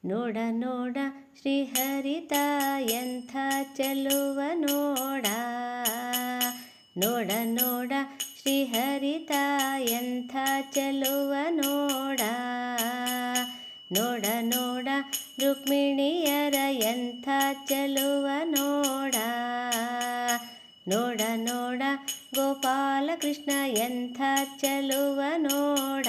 ನೋಡ ನೋಡ ಶ್ರೀಹರಿತ ಎಂಥ ಚೆಲುವ ನೋಡ. ನೋಡ ನೋಡ ಶ್ರೀಹರಿತ ಎಂಥ ಚೆಲುವ ನೋಡ. ನೋಡ ನೋಡ ರುಕ್ಮಿಣಿಯರ ಎಂಥ ಚೆಲುವ ನೋಡ. ನೋಡ ನೋಡ ಗೋಪಾಲಕೃಷ್ಣ ಎಂಥ ಚೆಲುವ ನೋಡ.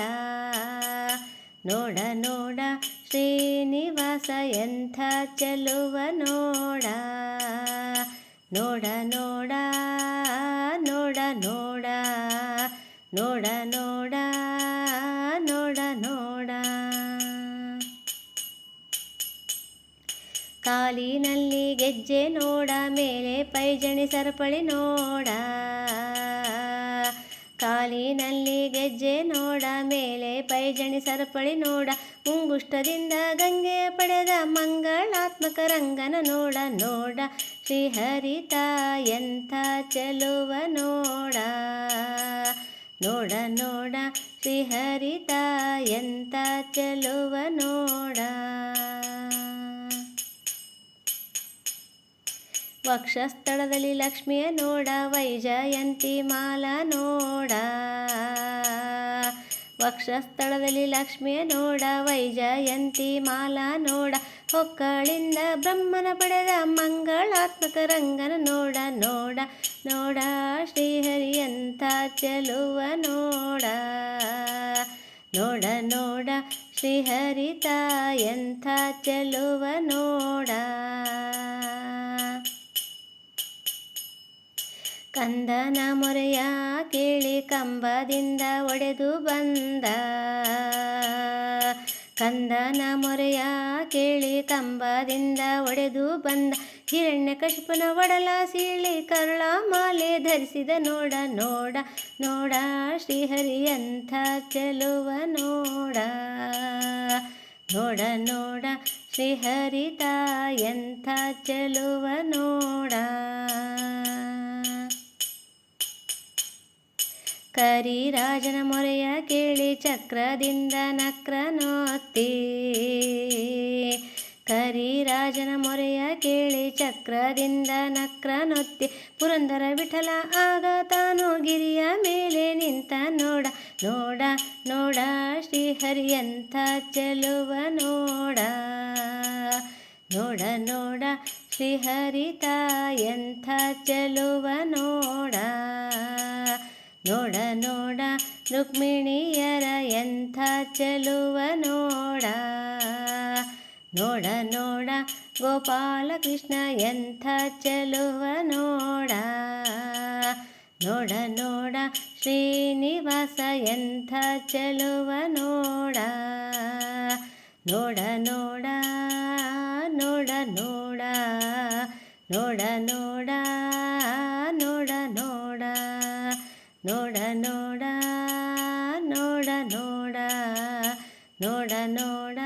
ನೋಡ ನೋಡ ಶ್ರೀನಿವಾಸ ಎಂಥ ಚೆಲುವ ನೋಡ. ನೋಡ ನೋಡ ನೋಡ ನೋಡ ನೋಡ ನೋಡ ನೋಡ ನೋಡ. ಕಾಲಿನಲ್ಲಿ ಗೆಜ್ಜೆ ನೋಡ, ಮೇಲೆ ಪೈಜಣಿ ಸರಪಳಿ ನೋಡ. ಕಾಲಿನಲ್ಲಿ ಗೆಜ್ಜೆ ನೋಡ, ಮೇಲೆ ಪೈಜಣಿ ಸರಪಳಿ ನೋಡ. ಮುಂಗುಷ್ಟದಿಂದ ಗಂಗೆ ಪಡೆದ ಮಂಗಳಾತ್ಮಕ ರಂಗನ ನೋಡ. ನೋಡ ಶ್ರೀಹರಿತ ಎಂಥ ಚೆಲುವ ನೋಡ. ನೋಡ ನೋಡ ಶ್ರೀಹರಿತ ಎಂಥ ಚೆಲುವ ನೋಡ. ವಕ್ಷಸ್ಥಳದಲ್ಲಿ ಲಕ್ಷ್ಮಿಯ ನೋಡ, ವೈಜಯಂತಿ ಮಾಲ ನೋಡ. ವಕ್ಷಸ್ಥಳದಲ್ಲಿ ಲಕ್ಷ್ಮಿಯ ನೋಡ, ವೈಜಯಂತಿ ಮಾಲ ನೋಡ. ಹೊಕ್ಕಳಿಂದ ಬ್ರಹ್ಮನ ಪಡೆದ ಮಂಗಳಾತ್ಮಕ ರಂಗನ ನೋಡ. ನೋಡ ನೋಡ ಶ್ರೀಹರಿಯಂಥ ಚೆಲುವ ನೋಡ. ನೋಡ ನೋಡ ಶ್ರೀಹರಿತ ಎಂಥ ಚೆಲುವ ನೋಡ. ಕಂದನ ಮೊರೆಯ ಕೇಳಿ ಕಂಬದಿಂದ ಒಡೆದು ಬಂದ. ಕಂದನ ಮೊರೆಯ ಕೇಳಿ ಕಂಬದಿಂದ ಒಡೆದು ಬಂದ. ಹಿರಣ್ಯಕಶಿಪನ ಒಡಲ ಸೀಳಿ ಕರುಳ ಮಾಲೆ ಧರಿಸಿದ ನೋಡ. ನೋಡ ನೋಡ ಶ್ರೀಹರಿಯಂಥ ಚೆಲುವ ನೋಡ. ನೋಡ ನೋಡ ಶ್ರೀಹರಿತ ಎಂಥ ಚೆಲುವ ನೋಡ. ಕರಿರಾಜನ ಮೊರೆಯ ಕೇಳಿ ಚಕ್ರದಿಂದ ನಕ್ರನೊತ್ತಿ. ಕರಿರಾಜನ ಮೊರೆಯ ಕೇಳಿ ಚಕ್ರದಿಂದ ನಕ್ರನೊತ್ತಿ. ಪುರಂದರ ವಿಠಲ ಆಗ ತಾನು ಗಿರಿಯ ಮೇಲೆ ನಿಂತ ನೋಡ. ನೋಡ ನೋಡ ಶ್ರೀಹರಿಯಂಥ ಚೆಲುವ ನೋಡ. ನೋಡ ನೋಡ ಶ್ರೀಹರಿತ ಎಂಥ ಚೆಲುವ ನೋಡ. ನೋಡ ನೋಡ ರುಕ್ಮಿಣಿಯರ ಎಂಥ ಚೆಲುವ ನೋಡ. ನೋಡ ನೋಡ ಗೋಪಾಲಕೃಷ್ಣ ಎಂಥ ಚೆಲುವ ನೋಡ. ನೋಡ ನೋಡ ಶ್ರೀನಿವಾಸ ಎಂಥ ಚೆಲುವ ನೋಡ. ನೋಡ ನೋಡ ನೋಡ ನೋಡ ನೋಡ ನೋಡ ನೋಡ ನೋಡ ನೋಡ ನೋಡ ನೋಡ ನೋಡ ನೋಡ ನೋಡ